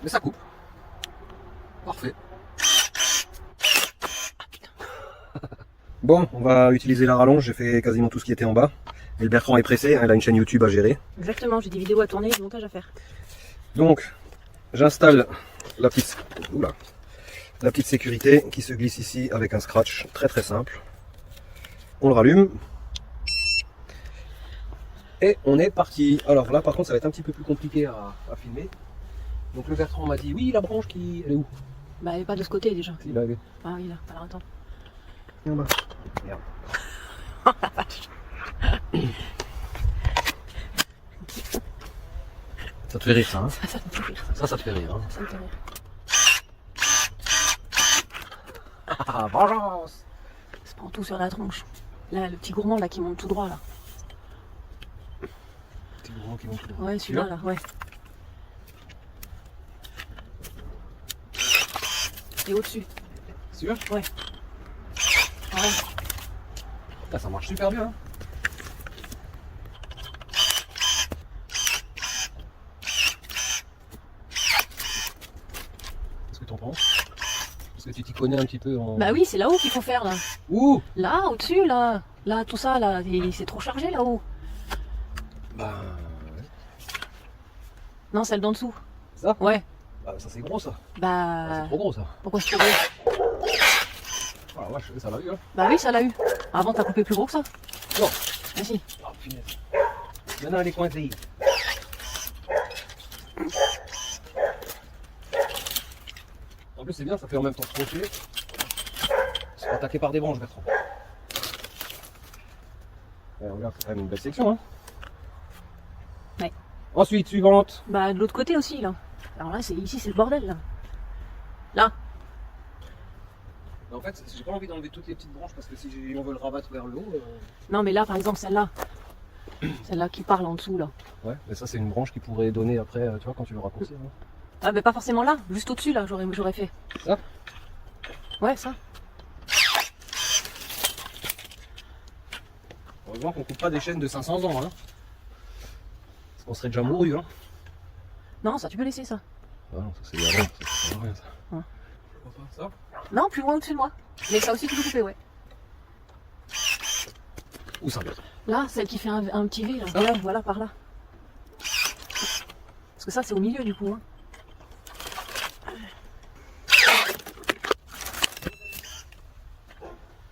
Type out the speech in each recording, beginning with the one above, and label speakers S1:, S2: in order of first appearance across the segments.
S1: Mais ça coupe. Parfait. Bon, on va utiliser la rallonge, j'ai fait quasiment tout ce qui était en bas. Et le Bertrand est pressé, hein, il a une chaîne YouTube à gérer.
S2: Exactement, j'ai des vidéos à tourner, du montage à faire.
S1: Donc, j'installe la petite, la petite sécurité qui se glisse ici avec un scratch très très simple. On le rallume. Et on est parti. Alors là par contre ça va être un petit peu plus compliqué à filmer. Donc le Bertrand m'a dit oui la branche qui... Elle est où?
S2: Bah elle est pas de ce côté déjà.
S1: Si, là, elle est.
S2: Ah oui là, alors attends.
S1: En bas. Merde.
S2: Oh la vache.
S1: Ça te fait rire ça hein?
S2: Ça me fait rire.
S1: Ça te fait rire hein?
S2: Ça me fait rire.
S1: Ah, vengeance!
S2: Ça prend tout sur la tronche. Là, le petit gourmand là qui monte tout droit là.
S1: Petit gourmand qui monte.
S2: Ouais, celui-là là, ouais. Et au-dessus.
S1: Sûr?
S2: Ouais. Ouais.
S1: Ah, ça marche super bien hein? Qu'est-ce que t'en penses? Est-ce que tu t'y connais un petit peu en...
S2: Bah oui, c'est là-haut qu'il faut faire là.
S1: Ouh!
S2: Là, au-dessus, là. Là, tout ça, là. C'est trop chargé là-haut.
S1: Bah... ouais.
S2: Non, celle d'en dessous.
S1: Ça?
S2: Ouais.
S1: Bah ça c'est gros ça.
S2: Bah.
S1: C'est trop gros ça.
S2: Pourquoi c'est trop gros?
S1: Oh la vache, ça l'a eu hein.
S2: Bah oui, ça l'a eu. Avant, t'as coupé plus gros que ça.
S1: Non.
S2: Ah si.
S1: Oh punaise. Maintenant elle est coincée. En plus c'est bien, ça fait en même temps trancher. Se faire attaquer par des branches Bertrand. Ouais, regarde, c'est quand même une belle section hein.
S2: Ouais.
S1: Ensuite, suivante.
S2: Bah de l'autre côté aussi, là. Alors là, ici, c'est le bordel, là. Là.
S1: Mais en fait, j'ai pas envie d'enlever toutes les petites branches parce que si on veut le rabattre vers le haut...
S2: Non, mais là, par exemple, celle-là. Celle-là qui parle en dessous, là.
S1: Ouais, mais ça c'est une branche qui pourrait donner après, tu vois, quand tu veux raccourcir. Hein.
S2: Ah, mais pas forcément là. Juste au-dessus, là, j'aurais fait.
S1: Ça?
S2: Ouais, ça.
S1: Heureusement qu'on coupe pas des chaînes de 500 ans, hein. Parce qu'on serait déjà mouru, hein.
S2: Non, ça, tu peux laisser ça.
S1: Ah non, ça c'est rien, ça sert à rien ça.
S2: Ouais.
S1: Ça?
S2: Non, plus loin au-dessus de moi. Mais ça aussi, tu peux couper, ouais.
S1: Où ça Bertrand?
S2: Là, celle qui fait un petit V, là.
S1: Ça
S2: Ouais, voilà, par là. Parce que ça, c'est au milieu, du coup, hein.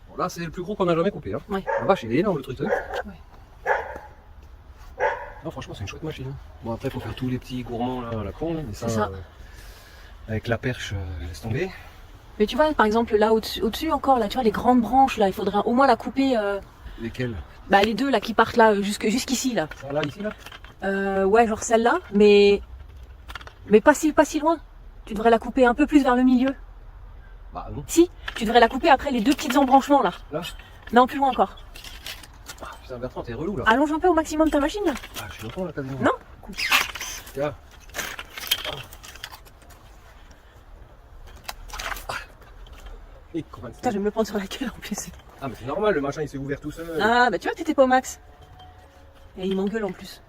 S1: Bon, là c'est le plus gros qu'on a jamais coupé, hein.
S2: Ouais.
S1: La vache, il est énorme le truc, hein.
S2: Ouais.
S1: Non, franchement, c'est une chouette machine. Hein. Bon, après, il faut faire tous les petits gourmands là à la con, mais ça,
S2: C'est ça.
S1: avec la perche, laisse tomber.
S2: Mais tu vois, par exemple, là, au-dessus encore, là, tu vois, les grandes branches, là, il faudrait au moins la couper.
S1: Lesquels?
S2: Bah, les deux, là, qui partent là, jusqu'ici, là.
S1: Ça, là, ici, là?
S2: Ouais, genre celle-là, mais pas si loin. Tu devrais la couper un peu plus vers le milieu.
S1: Bah non.
S2: Si, tu devrais la couper après les deux petits embranchements, là.
S1: Là?
S2: Non, plus loin encore.
S1: Ah, putain, Bertrand, t'es relou là.
S2: Allonge un peu au maximum ta machine, là.
S1: Ah, je suis longtemps là, quasiment.
S2: Non.
S1: Tiens. Et comment
S2: Putain, je vais me le prendre sur la gueule en plus.
S1: Ah, mais c'est normal, le machin il s'est ouvert tout seul.
S2: Ah, bah tu vois, t'étais pas au max. Et il m'engueule en plus.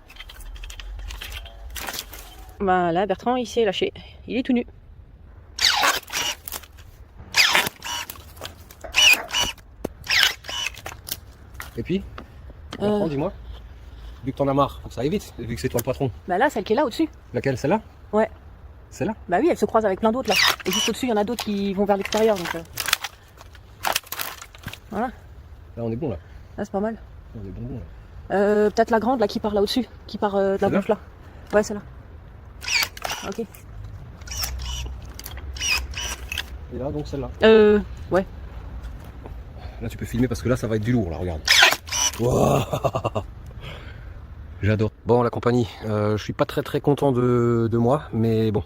S2: Bah là, Bertrand, il s'est lâché. Il est tout nu.
S1: Et puis Bertrand, dis-moi. Vu que t'en as marre, faut que ça aille vite, vu que c'est toi le patron.
S2: Bah là, celle qui est là au-dessus.
S1: Laquelle? Celle-là?
S2: Ouais.
S1: Celle-là?
S2: Bah oui, elle se croise avec plein d'autres là. Et juste au-dessus, il y en a d'autres qui vont vers l'extérieur. Donc voilà.
S1: Là, on est bon là.
S2: Là, c'est pas mal.
S1: On est bon là.
S2: Peut-être la grande là qui part là au-dessus. Qui part de la
S1: Celle-là
S2: bouche là. Ouais, celle-là. Ok.
S1: Et là, donc celle-là.
S2: Ouais.
S1: Là, tu peux filmer parce que là, ça va être du lourd là, regarde. Wow. J'adore. Bon, la compagnie, je suis pas très content de moi, mais bon.